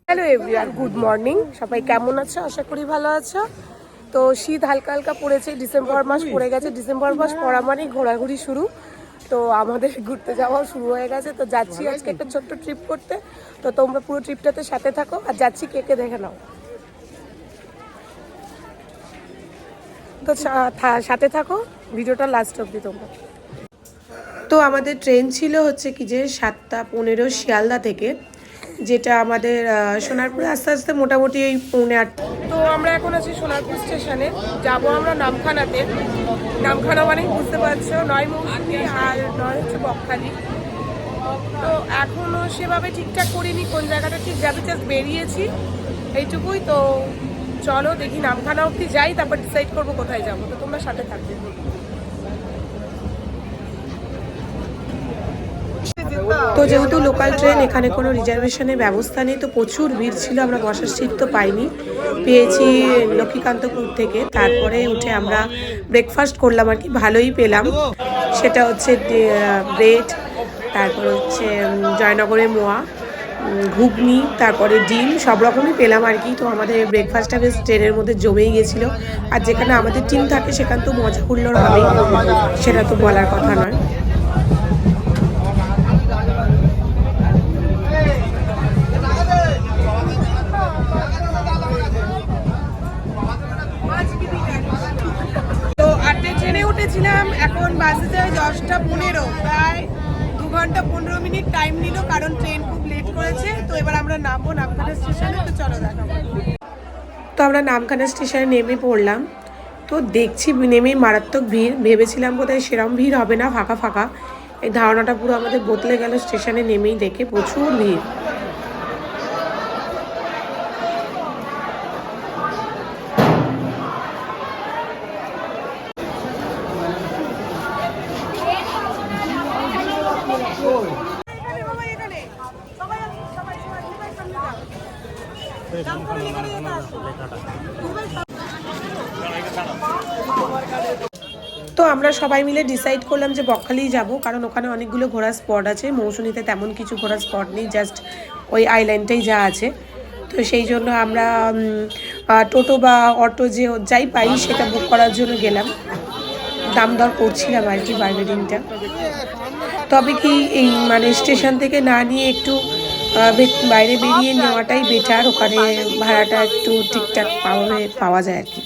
Hello everyone, good morning. সবাই কেমন আছো? আশা করি ভালো আছো। তো শীত হালকা হালকা পড়েছে, ডিসেম্বর মাস পড়ে গেছে। ডিসেম্বর মাস পড়া মানেই ঘোরাঘুরি শুরু। তো আমাদের ঘুরতে যাওয়াও শুরু হয়ে গেছে। তো যাচ্ছি আজকে একটা ছোট্ট ট্রিপ করতে। তো তোমরা পুরো ট্রিপটাতে সাথে থাকো, আর যাচ্ছি কে কে দেখে নাও। তো সাথে থাকো, ভিডিওটা লাস্ট অবধি তোমরা। তো আমাদের ট্রেন ছিল হচ্ছে কি যে 7:15 শিয়ালদা থেকে, যেটা আমাদের সোনারপুরে আস্তে আস্তে মোটামুটি এই 7:45। তো আমরা এখন আছি সোনারপুর স্টেশনে, যাব আমরা নামখানাতে। নামখানা মানে বুঝতে পারছো, নয় মৌসুমী আর নয় হচ্ছে বকখালি। তো এখনও সেভাবে ঠিকঠাক করিনি কোন জায়গাটা ঠিক যাবে, জাস্ট বেরিয়েছি এইটুকুই। তো চলো দেখি নামখানা অবধি যাই, তারপর ডিসাইড করবো কোথায় যাবো। তো তোমরা সাথে থাকবে। তো যেহেতু লোকাল ট্রেন, এখানে কোনো রিজার্ভেশনের ব্যবস্থা নেই, তো প্রচুর ভিড় ছিল। আমরা বসার সিট তো পাইনি, পেয়েছি লক্ষ্মীকান্তপুর থেকে। তারপরে উঠে আমরা ব্রেকফাস্ট করলাম আর কি, ভালোই পেলাম। সেটা হচ্ছে ব্রেড, তারপর হচ্ছে জয়নগরের মোয়া, ঘুগনি, তারপরে ডিম, সব রকমই পেলাম আর কি। তো আমাদের ব্রেকফাস্টটা বেশ ট্রেনের মধ্যে জমেই গেছিলো। আর যেখানে আমাদের টিম থাকে সেখানে তো মজা হুল্লোড় হবেই, সেটা তো বলার কথা নয়। উঠেছিলাম, এখন বাসে যায় 10:15, প্রায় 2 ঘন্টা 15 মিনিট টাইম নিল, কারণ ট্রেন খুব লেট করেছে। তো এবার আমরা নামবো নামখানা স্টেশনে। তো চলো দেখাবো। তো আমরা নামখানা স্টেশনে নেমে পড়লাম। তো দেখছি নেমেই মারাত্মক ভিড়। ভেবেছিলাম বোধহয় সেরকম ভিড় হবে না, ফাঁকা ফাঁকা। এই ধারণাটা পুরো আমাদের বদলে গেল স্টেশনে নেমেই দেখে প্রচুর ভিড়। তো আমরা সবাই মিলে ডিসাইড করলাম যে বকখালিই যাব, কারণ ওখানে অনেকগুলো ঘোরার স্পট আছে। মৌসুমীতে তেমন কিছু ঘোরার স্পট নেই, জাস্ট ওই আইল্যান্ডটাই যা আছে। তো সেই জন্য আমরা টোটো বা অটো যে যাই পাই সেটা বুক করার জন্য গেলাম। দাম দর করছিলাম আর কি বার্গেনিংটা। তবে কি এই মানে স্টেশন থেকে না নিয়ে একটু বাইরে বেরিয়ে নেওয়াটাই বেটার। ওখানে ভাড়াটা একটু ঠিকঠাক পাওয়া যায় আর কি।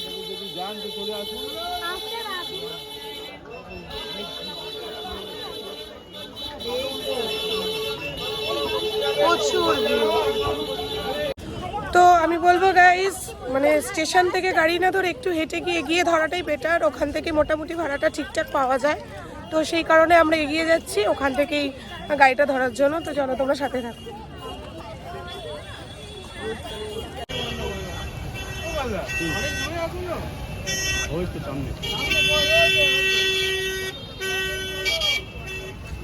তো আমি বলবো গাইস, মানে স্টেশন থেকে গাড়ি না ধরে একটু হেঁটে গিয়ে এগিয়ে ধরাটাই বেটার। ওখান থেকে মোটামুটি ভাড়াটা ঠিকঠাক পাওয়া যায়। তো সেই কারণে আমরা এগিয়ে যাচ্ছি ওখান থেকেই গাড়িটা ধরার জন্য। তো চলো তোমরা সাথে থাকো।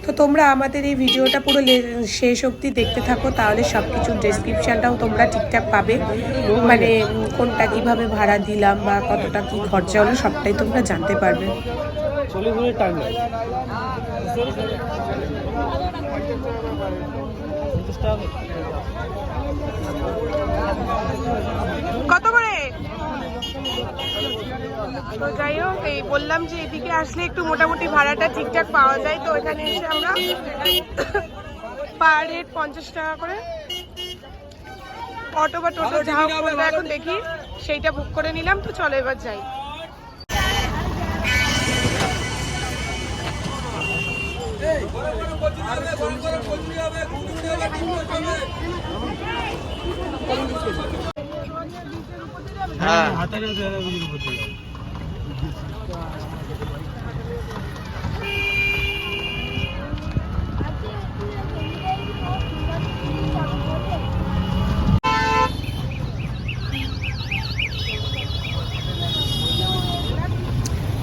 তো তোমরা আমাদের এই ভিডিওটা পুরো শেষ অবধি দেখতে থাকো, তাহলে সব কিছুর ডেসক্রিপশানটাও তোমরা ঠিকঠাক পাবে। মানে কোনটা কিভাবে ভাড়া দিলাম বা কতটা কি খরচা হলো সবটাই তোমরা জানতে পারবে। কত করে? তো যাই হোক, এই বললাম যে এদিকে আসলে একটু মোটামুটি ভাড়াটা ঠিকঠাক পাওয়া যায়। তো এখানে এসে আমরা পার হেড 50 টাকা করে অটো বা টোটো যা হোক করবে, এখন দেখি সেইটা বুক করে নিলাম। তো চলো এবার যাই। হ্যাঁ,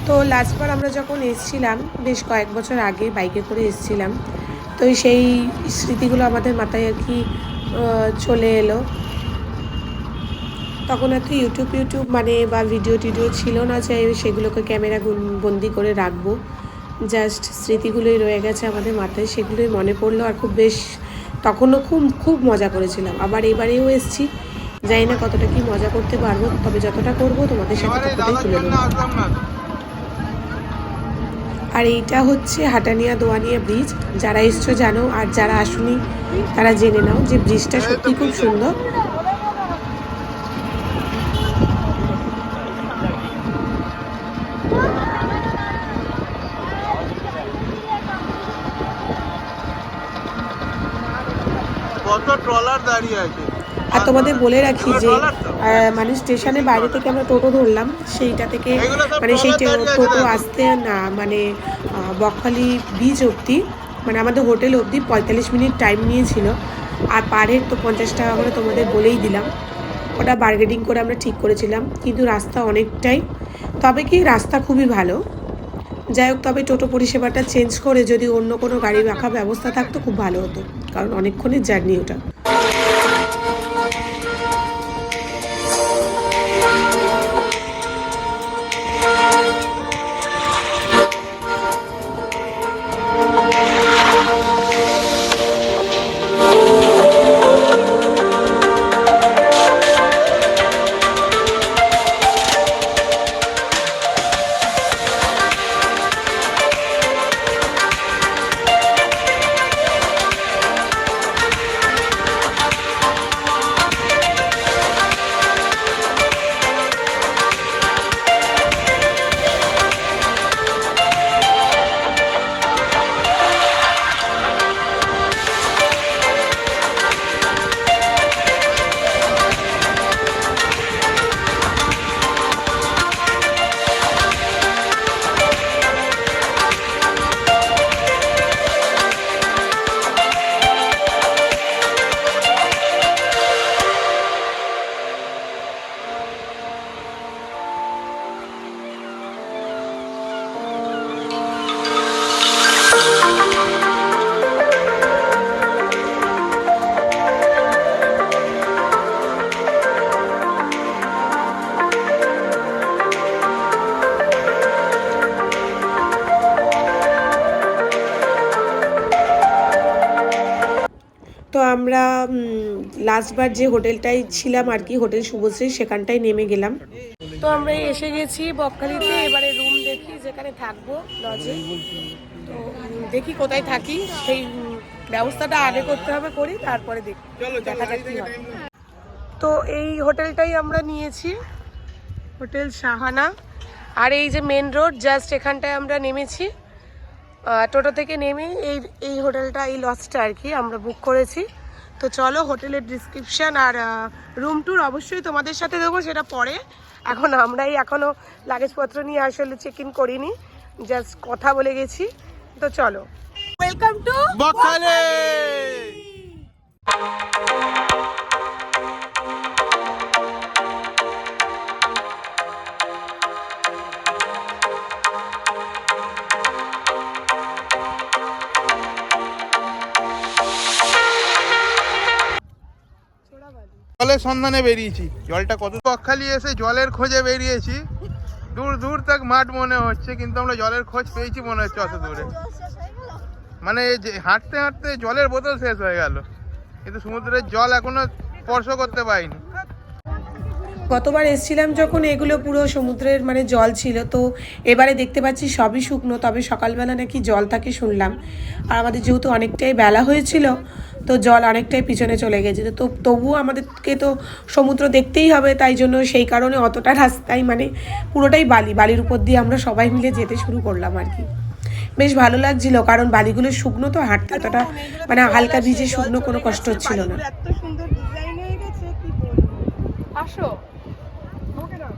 তো লাস্টবার আমরা যখন এসেছিলাম বেশ কয়েক বছর আগে, বাইকে করে এসেছিলাম। তো সেই স্মৃতিগুলো আমাদের মাথায় আর কি চলে এলো। তখন আর কি ইউটিউব মানে বা ভিডিও টিডিও ছিল না যে সেগুলোকে ক্যামেরা বন্দি করে রাখবো। জাস্ট স্মৃতিগুলোই রয়ে গেছে আমাদের মাথায়, সেগুলোই মনে পড়লো। আর খুব বেশ তখনও খুব খুব মজা করেছিলাম। আবার এবারেও এসেছি, জানি না কতটা কি মজা করতে পারবো, তবে যতটা করব তোমাদের সাথে ততটাই তুলে ধরবো। আর এইটা হচ্ছে হাটানিয়া দোয়ানিয়া ব্রিজ। যারা এসছো জানো, আর যারা আসুনি তারা জেনে নাও যে ব্রিজটা সত্যি খুব সুন্দর। কত ট্রলার দাঁড়িয়ে আছে। আর তোমাদের বলে রাখি যে মানে স্টেশনের বাইরে থেকে আমরা টোটো ধরলাম, সেইটা থেকে মানে সেই টোটো আসতে না মানে বকখালি বিচ অবধি, মানে আমাদের হোটেল অবধি 45 মিনিট টাইম নিয়েছিল। আর পার হেড তো 50 টাকা করে তোমাদের বলেই দিলাম, ওটা বার্গেনিং করে আমরা ঠিক করেছিলাম। কিন্তু রাস্তা অনেকটাই, তবে কি রাস্তা খুবই ভালো। যাই হোক, তবে টোটো পরিষেবাটা চেঞ্জ করে যদি অন্য কোনো গাড়ি রাখার ব্যবস্থা থাকতো খুব ভালো হতো, কারণ অনেকক্ষণের জার্নি ওটা। তো আমরা লাস্টবার যে হোটেলটায় ছিলাম আর কি, হোটেল শুভশ্রী, সেখানটায় নেমে গেলাম। তো আমরা এসে গেছি বকখালিতে। এবারে রুম দেখি যেখানে থাকবো, লজে। তো দেখি কোথায় থাকি, সেই ব্যবস্থাটা আগে করতে হবে, করি তারপরে দেখি দেখা যাক কি হয়। তো এই হোটেলটাই আমরা নিয়েছি, হোটেল শাহানা। আর এই যে মেন রোড, জাস্ট এখানটায় আমরা নেমেছি। টোটো থেকে নেমে এই হোটেলটা, এই লজটা আর কি আমরা বুক করেছি। তো চলো, হোটেলের ডিসক্রিপশান আর রুম ট্যুর অবশ্যই তোমাদের সাথে দেবো, সেটা পরে। এখন আমরাই এখনও লাগেজপত্র নিয়ে আসলে চেক ইন করিনি, জাস্ট কথা বলে গেছি। তো চলো, ওয়েলকাম টু বকখালি। জলের সন্ধানে বেরিয়েছি। জলটা কত, বকখালি এসে জলের খোঁজে বেরিয়েছি। দূর দূর তক মাঠ মনে হচ্ছে, কিন্তু আমরা জলের খোঁজ পেয়েছি মনে হচ্ছে অত দূরে। মানে হাঁটতে হাঁটতে জলের বোতল শেষ হয়ে গেল, কিন্তু সমুদ্রের জল এখনো স্পর্শ করতে পারিনি। গতবার এসেছিলাম যখন এগুলো পুরো সমুদ্রের মানে জল ছিল, তো এবারে দেখতে পাচ্ছি সবই শুকনো, তবে সকালবেলা নাকি জল থাকে শুনলাম। আর আমাদের যেহেতু অনেকটাই বেলা হয়েছিল, তো জল অনেকটাই পিছনে চলে গেছে। তো তবুও আমাদেরকে তো সমুদ্র দেখতেই হবে, তাই জন্য সেই কারণে অতটা রাস্তায় মানে পুরোটাই বালির উপর দিয়ে আমরা সবাই মিলে যেতে শুরু করলাম আর কি। বেশ ভালো লাগছিল, কারণ বালিগুলো শুকনো, তো হাঁটতে অতটা মানে হালকা ভিজে শুকনো কোনো কষ্ট হচ্ছিল না। এত সুন্দর ডিজাইন হয়ে গেছে, কি বলবো। আসো, ওকে না।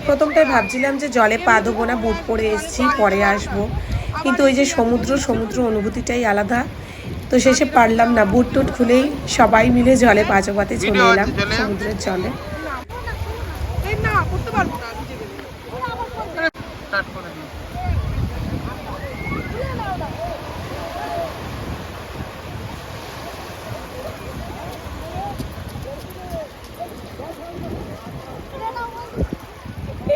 প্রথমটাই ভাবছিলাম যে জলে পা ধোবো না, বুট পরে এসেছি, পরে আসবো। কিন্তু ওই যে সমুদ্র অনুভূতিটাই আলাদা। তো শেষে পারলাম না, বুট টুট খুলেই সবাই মিলে জলে পাচপাতে চলে ভিডিও এলাম হচ্ছে, চলে যাও। সমুদ্রের জলে। এই না করতে পারবো না ভিজে গেলে। স্টার্ট করে দিই।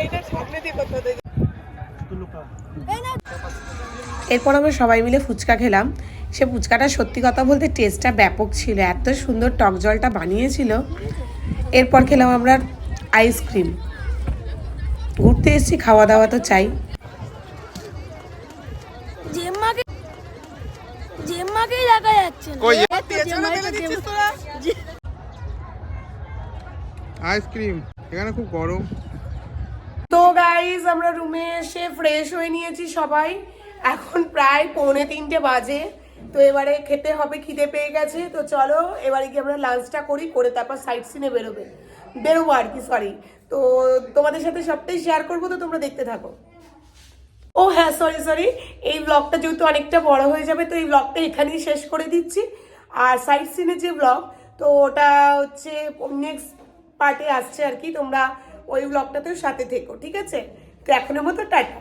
এইটা সামনে দিয়ে কথা দেয়। এরপর আমরা সবাই মিলে ফুচকা খেলাম। সে ফুচকাটা সত্যি কথা বলতে টেস্টটা ব্যাপক ছিল, এত সুন্দর টক জলটা বানিয়েছিল। এরপর খেলাম আমরা আইসক্রিম। ঘুরতে এসেছি, খাওয়া দাওয়া তো চাই। জেম্মাকেই দেখা যাচ্ছে না। কই পেছনে ফেলে দিচ্ছিস তোরা? আইসক্রিম? এখানে খুব গরম। তো গাইজ আমরা রুমে এসে ফ্রেশ হয়ে নিয়েছি সবাই। এখন প্রায় 2:45 বাজে। তো এবারে খেতে হবে, খিদে পেয়ে গেছে। তো চলো এবারে গিয়ে আমরা লাঞ্চটা করি, করে তারপর সাইট সিনে বেরোবো আর কি, সরি। তো তোমাদের সাথে সবটাই শেয়ার করবো, তো তোমরা দেখতে থাকো। ও হ্যাঁ, সরি, এই ব্লগটা যেহেতু অনেকটা বড় হয়ে যাবে, তো এই ব্লগটা এখানেই শেষ করে দিচ্ছি। আর সাইট সিনের যে ব্লগ, তো ওটা হচ্ছে নেক্সট পার্টে আসছে আর কি। তোমরা ওই ব্লগটাতেও সাথে থেকো, ঠিক আছে? তো এখনের মতো টাটা।